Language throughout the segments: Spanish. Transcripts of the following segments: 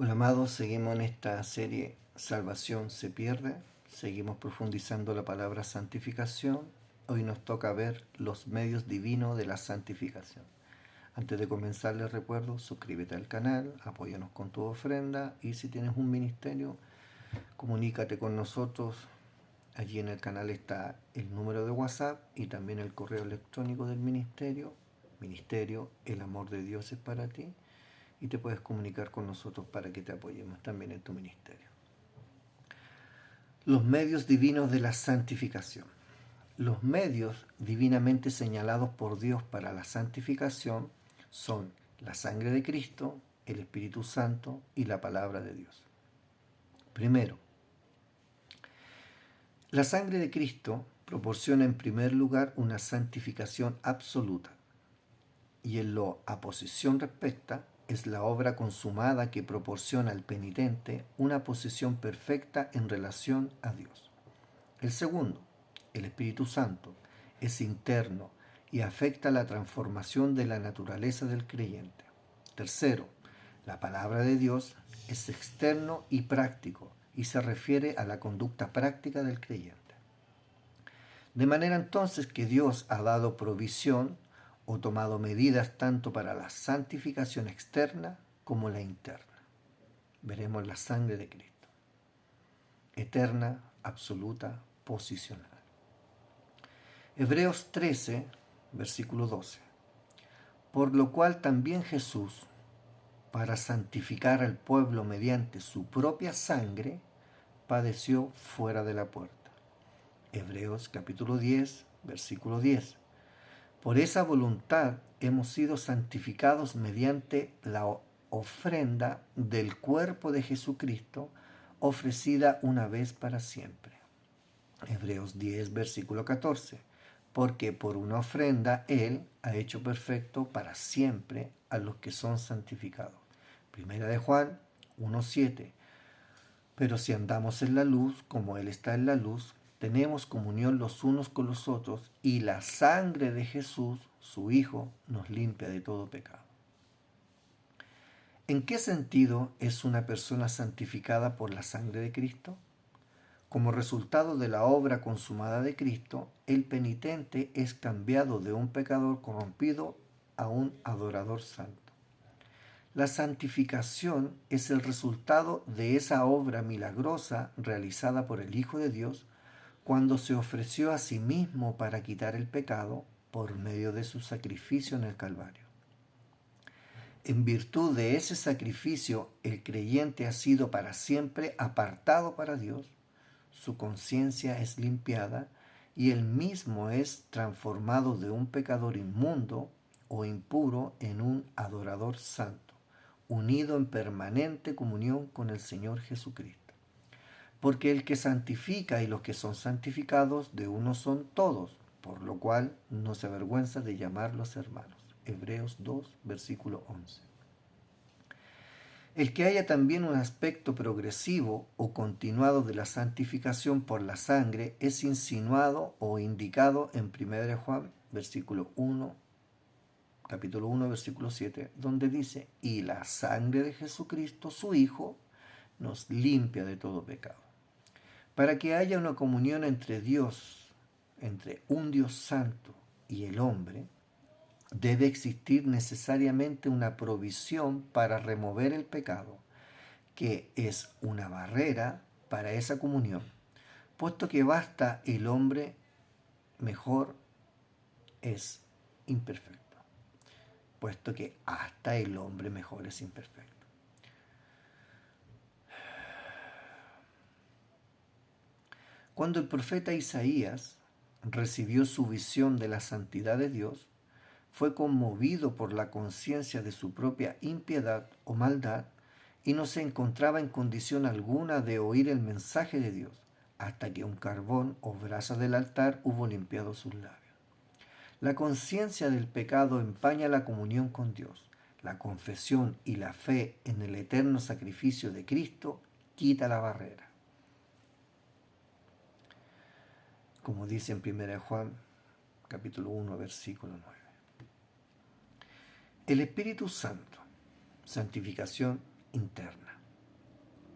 Hola amados, seguimos en esta serie Salvación se pierde, seguimos profundizando la palabra santificación. Hoy nos toca ver los medios divinos de la santificación. Antes de comenzar les recuerdo, suscríbete al canal, apóyanos con tu ofrenda y si tienes un ministerio, comunícate con nosotros. Allí en el canal está el número de WhatsApp y también el correo electrónico del ministerio. Ministerio, el amor de Dios es para ti. Y te puedes comunicar con nosotros para que te apoyemos también en tu ministerio. Los medios divinos de la santificación. Los medios divinamente señalados por Dios para la santificación son la sangre de Cristo, el Espíritu Santo y la palabra de Dios. Primero, la sangre de Cristo proporciona en primer lugar una santificación absoluta y en lo a posición respecta es la obra consumada que proporciona al penitente una posición perfecta en relación a Dios. El segundo, el Espíritu Santo, es interno y afecta la transformación de la naturaleza del creyente. Tercero, la palabra de Dios es externo y práctico y se refiere a la conducta práctica del creyente. De manera entonces que Dios ha dado provisión o tomado medidas tanto para la santificación externa como la interna. Veremos la sangre de Cristo, eterna, absoluta, posicional. Hebreos 13, versículo 12. Por lo cual también Jesús, para santificar al pueblo mediante su propia sangre, padeció fuera de la puerta. Hebreos capítulo 10, versículo 10. Por esa voluntad hemos sido santificados mediante la ofrenda del cuerpo de Jesucristo, ofrecida una vez para siempre. Hebreos 10, versículo 14. Porque por una ofrenda Él ha hecho perfecto para siempre a los que son santificados. Primera de Juan 1:7. Pero si andamos en la luz, como Él está en la luz, tenemos comunión los unos con los otros, y la sangre de Jesús, su Hijo, nos limpia de todo pecado. ¿En qué sentido es una persona santificada por la sangre de Cristo? Como resultado de la obra consumada de Cristo, el penitente es cambiado de un pecador corrompido a un adorador santo. La santificación es el resultado de esa obra milagrosa realizada por el Hijo de Dios cuando se ofreció a sí mismo para quitar el pecado por medio de su sacrificio en el Calvario. En virtud de ese sacrificio, el creyente ha sido para siempre apartado para Dios, su conciencia es limpiada y él mismo es transformado de un pecador inmundo o impuro en un adorador santo, unido en permanente comunión con el Señor Jesucristo. Porque el que santifica y los que son santificados de uno son todos, por lo cual no se avergüenza de llamarlos hermanos. Hebreos 2, versículo 11. El que haya también un aspecto progresivo o continuado de la santificación por la sangre es insinuado o indicado en 1 Juan, versículo 1, capítulo 1, versículo 7, donde dice, y la sangre de Jesucristo, su Hijo, nos limpia de todo pecado. Para que haya una comunión entre Dios, entre un Dios santo y el hombre, debe existir necesariamente una provisión para remover el pecado, que es una barrera para esa comunión, puesto que basta el hombre mejor es imperfecto, puesto que hasta el hombre mejor es imperfecto. Cuando el profeta Isaías recibió su visión de la santidad de Dios, fue conmovido por la conciencia de su propia impiedad o maldad y no se encontraba en condición alguna de oír el mensaje de Dios, hasta que un carbón o brasa del altar hubo limpiado sus labios. La conciencia del pecado empaña la comunión con Dios. La confesión y la fe en el eterno sacrificio de Cristo quita la barrera. Como dice en 1 Juan, capítulo 1, versículo 9. El Espíritu Santo, santificación interna.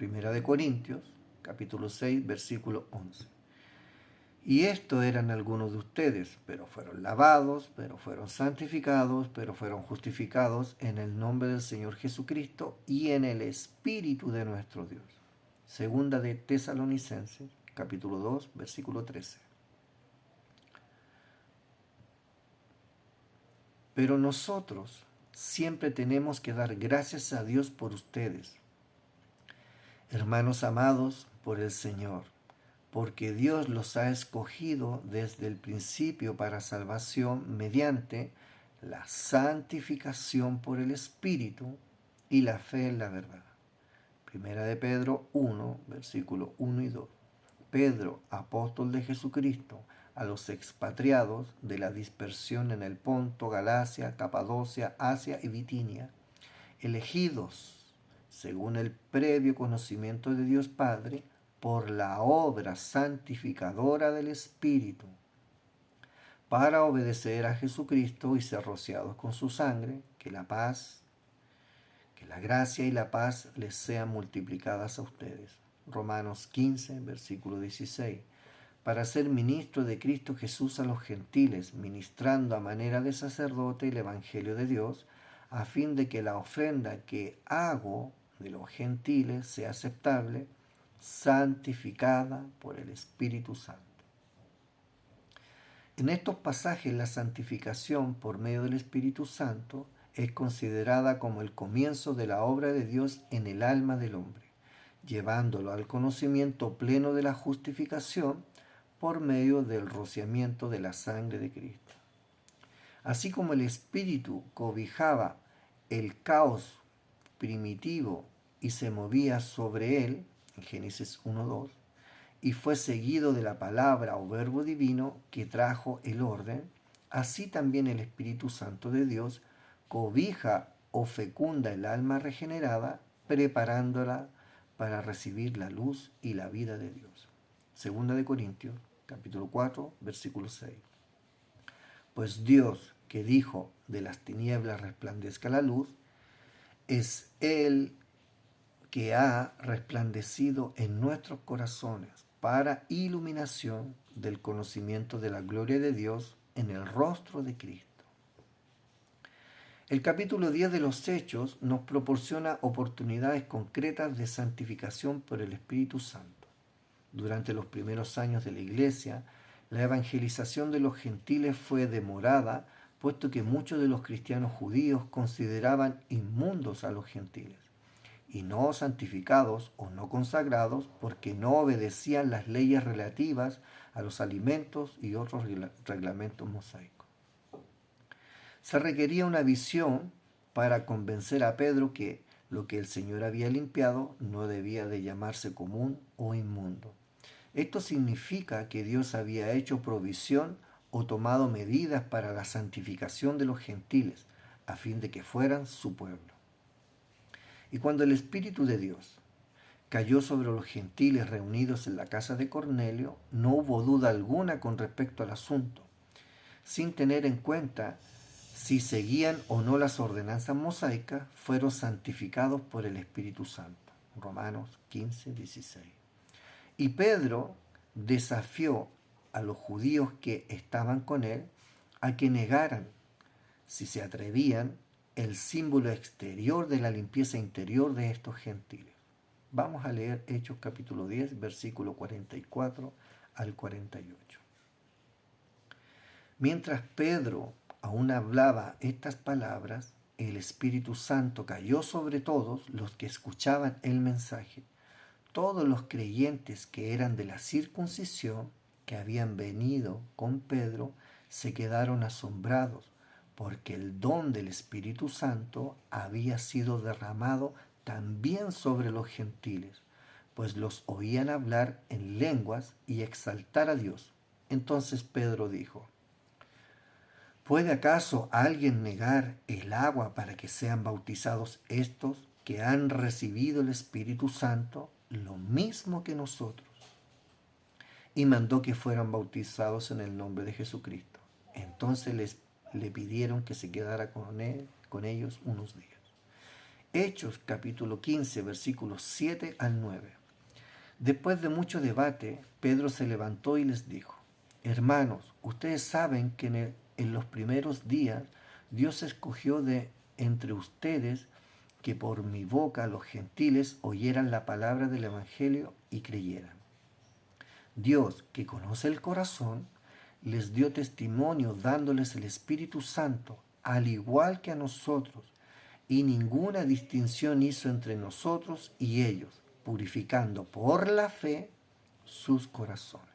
Primera de Corintios, capítulo 6, versículo 11. Y esto eran algunos de ustedes, pero fueron lavados, pero fueron santificados, pero fueron justificados en el nombre del Señor Jesucristo y en el Espíritu de nuestro Dios. Segunda de Tesalonicenses, capítulo 2, versículo 13. Pero nosotros siempre tenemos que dar gracias a Dios por ustedes, hermanos amados por el Señor, porque Dios los ha escogido desde el principio para salvación mediante la santificación por el Espíritu y la fe en la verdad. Primera de Pedro 1, versículos 1 y 2. Pedro, apóstol de Jesucristo, a los expatriados de la dispersión en el Ponto, Galacia, Capadocia, Asia y Bitinia, elegidos según el previo conocimiento de Dios Padre, por la obra santificadora del Espíritu, para obedecer a Jesucristo y ser rociados con su sangre, que la gracia y la paz les sean multiplicadas a ustedes. Romanos 15, versículo 16. Para ser ministro de Cristo Jesús a los gentiles, ministrando a manera de sacerdote el Evangelio de Dios, a fin de que la ofrenda que hago de los gentiles sea aceptable, santificada por el Espíritu Santo. En estos pasajes la santificación por medio del Espíritu Santo es considerada como el comienzo de la obra de Dios en el alma del hombre, llevándolo al conocimiento pleno de la justificación por medio del rociamiento de la sangre de Cristo. Así como el Espíritu cobijaba el caos primitivo y se movía sobre él, en Génesis 1:2, y fue seguido de la palabra o verbo divino que trajo el orden, así también el Espíritu Santo de Dios cobija o fecunda el alma regenerada, preparándola para recibir la luz y la vida de Dios. Segunda de Corintios, capítulo 4, versículo 6. Pues Dios, que dijo, de las tinieblas resplandezca la luz, es Él que ha resplandecido en nuestros corazones para iluminación del conocimiento de la gloria de Dios en el rostro de Cristo. El capítulo 10 de los Hechos nos proporciona oportunidades concretas de santificación por el Espíritu Santo. Durante los primeros años de la Iglesia, la evangelización de los gentiles fue demorada, puesto que muchos de los cristianos judíos consideraban inmundos a los gentiles y no santificados o no consagrados porque no obedecían las leyes relativas a los alimentos y otros reglamentos mosaicos. Se requería una visión para convencer a Pedro que lo que el Señor había limpiado no debía de llamarse común o inmundo. Esto significa que Dios había hecho provisión o tomado medidas para la santificación de los gentiles, a fin de que fueran su pueblo. Y cuando el Espíritu de Dios cayó sobre los gentiles reunidos en la casa de Cornelio, no hubo duda alguna con respecto al asunto, sin tener en cuenta si seguían o no las ordenanzas mosaicas, fueron santificados por el Espíritu Santo. Romanos 15, 16. Y Pedro desafió a los judíos que estaban con él a que negaran, si se atrevían, el símbolo exterior de la limpieza interior de estos gentiles. Vamos a leer Hechos capítulo 10, versículo 44 al 48. Mientras Pedro aún hablaba estas palabras, el Espíritu Santo cayó sobre todos los que escuchaban el mensaje. Todos los creyentes que eran de la circuncisión, que habían venido con Pedro, se quedaron asombrados, porque el don del Espíritu Santo había sido derramado también sobre los gentiles, pues los oían hablar en lenguas y exaltar a Dios. Entonces Pedro dijo: ¿puede acaso alguien negar el agua para que sean bautizados estos que han recibido el Espíritu Santo, lo mismo que nosotros? Y mandó que fueran bautizados en el nombre de Jesucristo. Entonces le pidieron que se quedara con ellos unos días. Hechos capítulo 15, versículos 7 al 9. Después de mucho debate, Pedro se levantó y les dijo: Hermanos, ustedes saben que en los primeros días Dios escogió de entre ustedes que por mi boca los gentiles oyeran la palabra del Evangelio y creyeran. Dios, que conoce el corazón, les dio testimonio dándoles el Espíritu Santo, al igual que a nosotros, y ninguna distinción hizo entre nosotros y ellos, purificando por la fe sus corazones.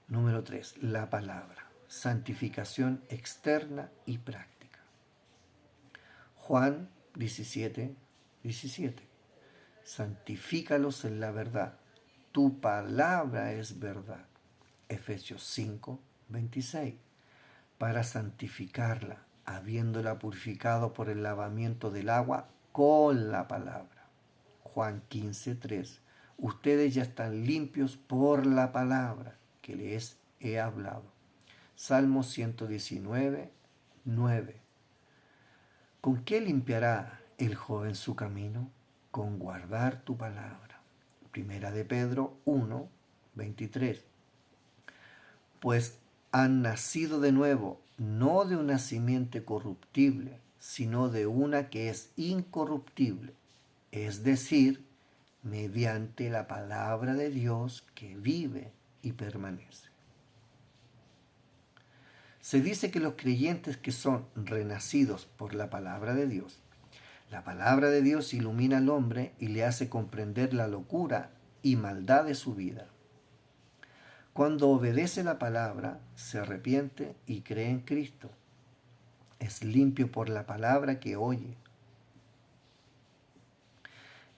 Número 3. La palabra. Santificación externa y práctica. Juan 17, 17. Santifícalos en la verdad. Tu palabra es verdad. Efesios 5, 26. Para santificarla, habiéndola purificado por el lavamiento del agua con la palabra. Juan 15, 3. Ustedes ya están limpios por la palabra que les he hablado. Salmo 119, 9. ¿Con qué limpiará el joven su camino? Con guardar tu palabra. Primera de Pedro 1, 23. Pues han nacido de nuevo, no de una simiente corruptible, sino de una que es incorruptible, es decir, mediante la palabra de Dios que vive y permanece. Se dice que los creyentes que son renacidos por la palabra de Dios, la palabra de Dios ilumina al hombre y le hace comprender la locura y maldad de su vida. Cuando obedece la palabra, se arrepiente y cree en Cristo. Es limpio por la palabra que oye.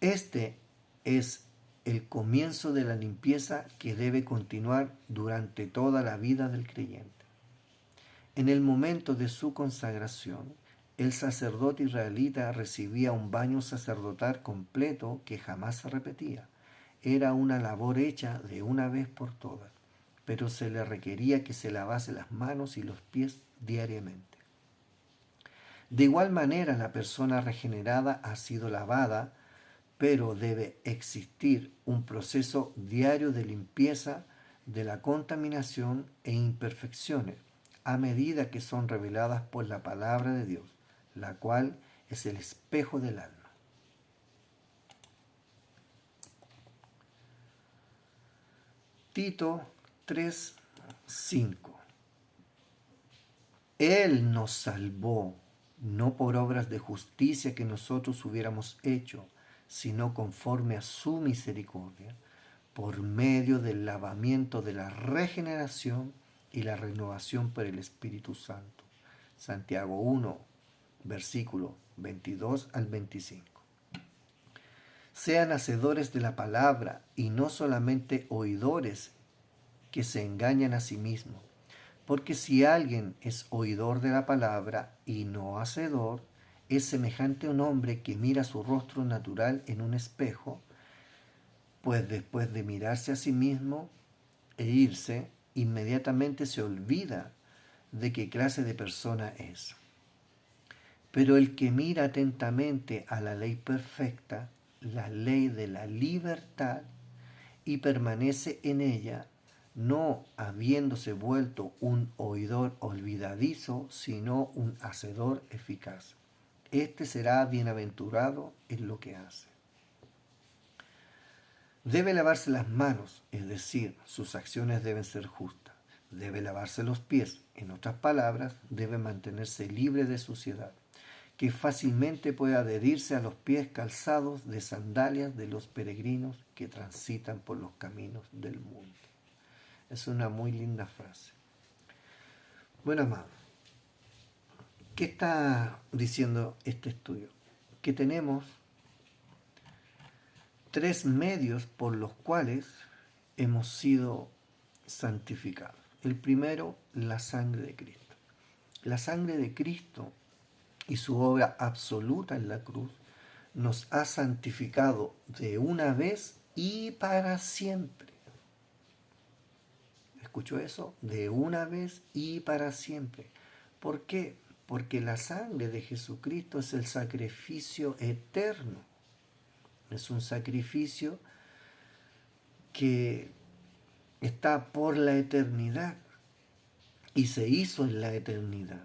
Este es el comienzo de la limpieza que debe continuar durante toda la vida del creyente. En el momento de su consagración, el sacerdote israelita recibía un baño sacerdotal completo que jamás se repetía. Era una labor hecha de una vez por todas, pero se le requería que se lavase las manos y los pies diariamente. De igual manera, la persona regenerada ha sido lavada, pero debe existir un proceso diario de limpieza de la contaminación e imperfecciones a medida que son reveladas por la palabra de Dios, la cual es el espejo del alma. Tito 3:5. Él nos salvó, no por obras de justicia que nosotros hubiéramos hecho, sino conforme a su misericordia, por medio del lavamiento de la regeneración y la renovación por el Espíritu Santo. Santiago 1, versículo 22 al 25. Sean hacedores de la palabra y no solamente oidores que se engañan a sí mismos. Porque si alguien es oidor de la palabra y no hacedor, es semejante a un hombre que mira su rostro natural en un espejo, pues después de mirarse a sí mismo e irse, inmediatamente se olvida de qué clase de persona es. Pero el que mira atentamente a la ley perfecta, la ley de la libertad, y permanece en ella, no habiéndose vuelto un oidor olvidadizo, sino un hacedor eficaz. Este será bienaventurado en lo que hace. Debe lavarse las manos, es decir, sus acciones deben ser justas. Debe lavarse los pies, en otras palabras, debe mantenerse libre de suciedad, que fácilmente puede adherirse a los pies calzados de sandalias de los peregrinos que transitan por los caminos del mundo. Es una muy linda frase. Bueno, amados, ¿qué está diciendo este estudio? Que tenemos 3 medios por los cuales hemos sido santificados. El primero, la sangre de Cristo. La sangre de Cristo y su obra absoluta en la cruz nos ha santificado de una vez y para siempre. ¿Escuchó eso? De una vez y para siempre. ¿Por qué? porque la sangre de Jesucristo es el sacrificio eterno. Es un sacrificio que está por la eternidad y se hizo en la eternidad.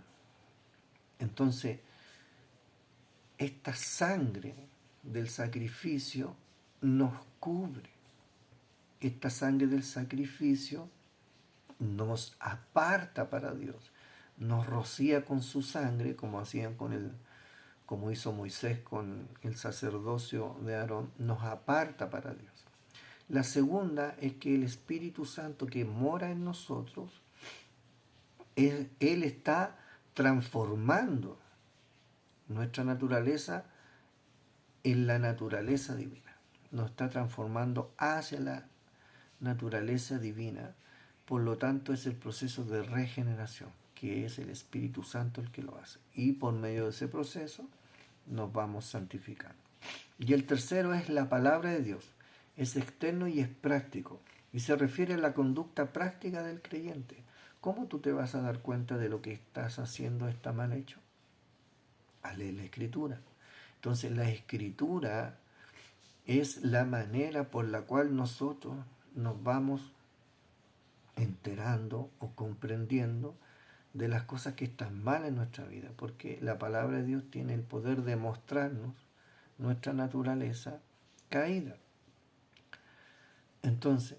Entonces, esta sangre del sacrificio nos cubre. Esta sangre del sacrificio nos aparta para Dios, nos rocía con su sangre, como hacían como hizo Moisés con el sacerdocio de Aarón, nos aparta para Dios. La segunda es que el Espíritu Santo que mora en nosotros, Él está transformando nuestra naturaleza en la naturaleza divina. Nos está transformando hacia la naturaleza divina. Por lo tanto, es el proceso de regeneración, que es el Espíritu Santo el que lo hace. Y por medio de ese proceso nos vamos santificando. Y el tercero es la palabra de Dios. Es externo y es práctico. Y se refiere a la conducta práctica del creyente. ¿Cómo tú te vas a dar cuenta de lo que estás haciendo está mal hecho? Al leer la Escritura. Entonces la Escritura es la manera por la cual nosotros nos vamos enterando o comprendiendo de las cosas que están mal en nuestra vida, porque la palabra de Dios tiene el poder de mostrarnos nuestra naturaleza caída. Entonces,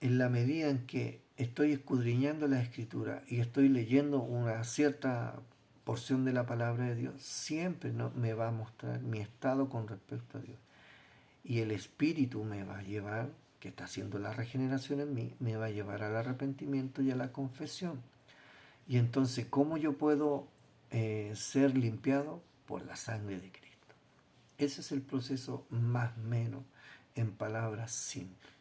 en la medida en que estoy escudriñando la Escritura y estoy leyendo una cierta porción de la palabra de Dios, siempre me va a mostrar mi estado con respecto a Dios. Y el Espíritu me va a llevar, que está haciendo la regeneración en mí, me va a llevar al arrepentimiento y a la confesión. Y entonces, ¿cómo yo puedo ser limpiado? Por la sangre de Cristo. Ese es el proceso más o menos en palabras simples.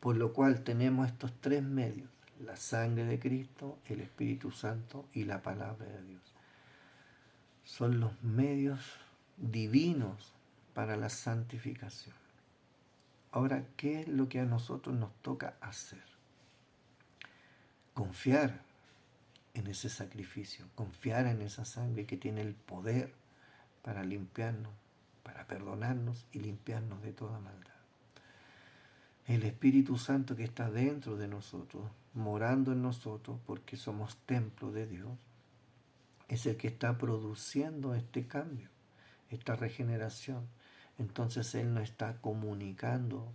Por lo cual tenemos estos tres medios: la sangre de Cristo, el Espíritu Santo y la palabra de Dios. Son los medios divinos para la santificación. Ahora, ¿qué es lo que a nosotros nos toca hacer? Confiar en ese sacrificio, confiar en esa sangre que tiene el poder para limpiarnos, para perdonarnos y limpiarnos de toda maldad. El Espíritu Santo que está dentro de nosotros, morando en nosotros, porque somos templo de Dios, es el que está produciendo este cambio, esta regeneración. Entonces Él nos está comunicando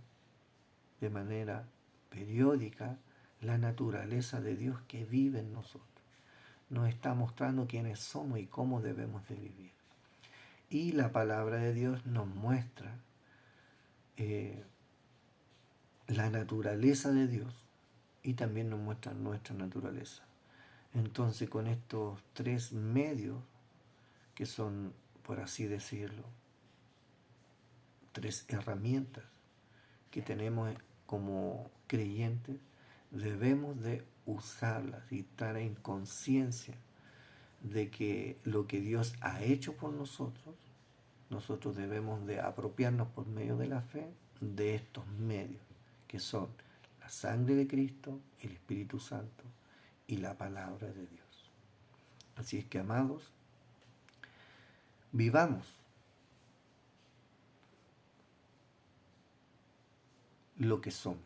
de manera periódica la naturaleza de Dios que vive en nosotros. Nos está mostrando quiénes somos y cómo debemos de vivir. Y la palabra de Dios nos muestra la naturaleza de Dios y también nos muestra nuestra naturaleza. Entonces, con estos tres medios, que son, por así decirlo, tres herramientas que tenemos como creyentes, debemos de usarlas y estar en conciencia de que lo que Dios ha hecho por nosotros, nosotros debemos de apropiarnos por medio de la fe de estos medios, que son la sangre de Cristo, el Espíritu Santo y la palabra de Dios. Así es que, amados, vivamos lo que somos.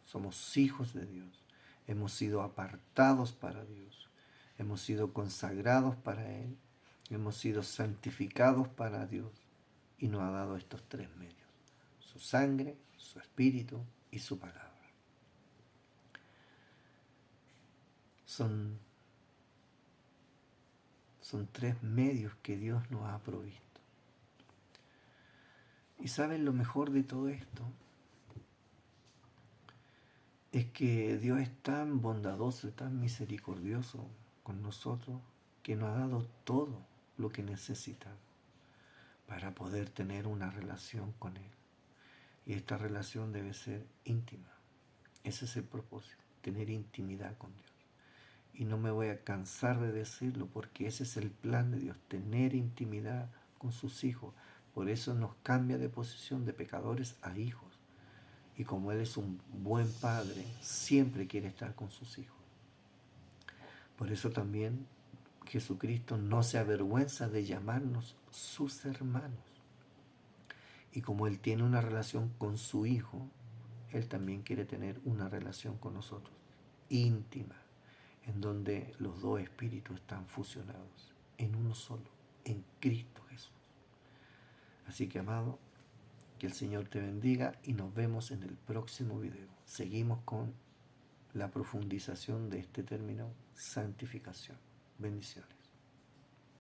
Somos hijos de Dios. Hemos sido apartados para Dios. Hemos sido consagrados para Él. Hemos sido santificados para Dios. Y nos ha dado estos tres medios: su sangre, su espíritu y su palabra. Son tres medios que Dios nos ha provisto. ¿Y saben lo mejor de todo esto? Es que Dios es tan bondadoso y tan misericordioso con nosotros que nos ha dado todo lo que necesitamos para poder tener una relación con Él. Y esta relación debe ser íntima. Ese es el propósito, tener intimidad con Dios. Y no me voy a cansar de decirlo, porque ese es el plan de Dios, tener intimidad con sus hijos. Por eso nos cambia de posición de pecadores a hijos. Y como Él es un buen padre, siempre quiere estar con sus hijos. Por eso también Jesucristo no se avergüenza de llamarnos sus hermanos. Y como Él tiene una relación con su Hijo, Él también quiere tener una relación con nosotros, íntima, en donde los dos espíritus están fusionados en uno solo, en Cristo Jesús. Así que, amado, que el Señor te bendiga y nos vemos en el próximo video. Seguimos con la profundización de este término, santificación. Bendiciones.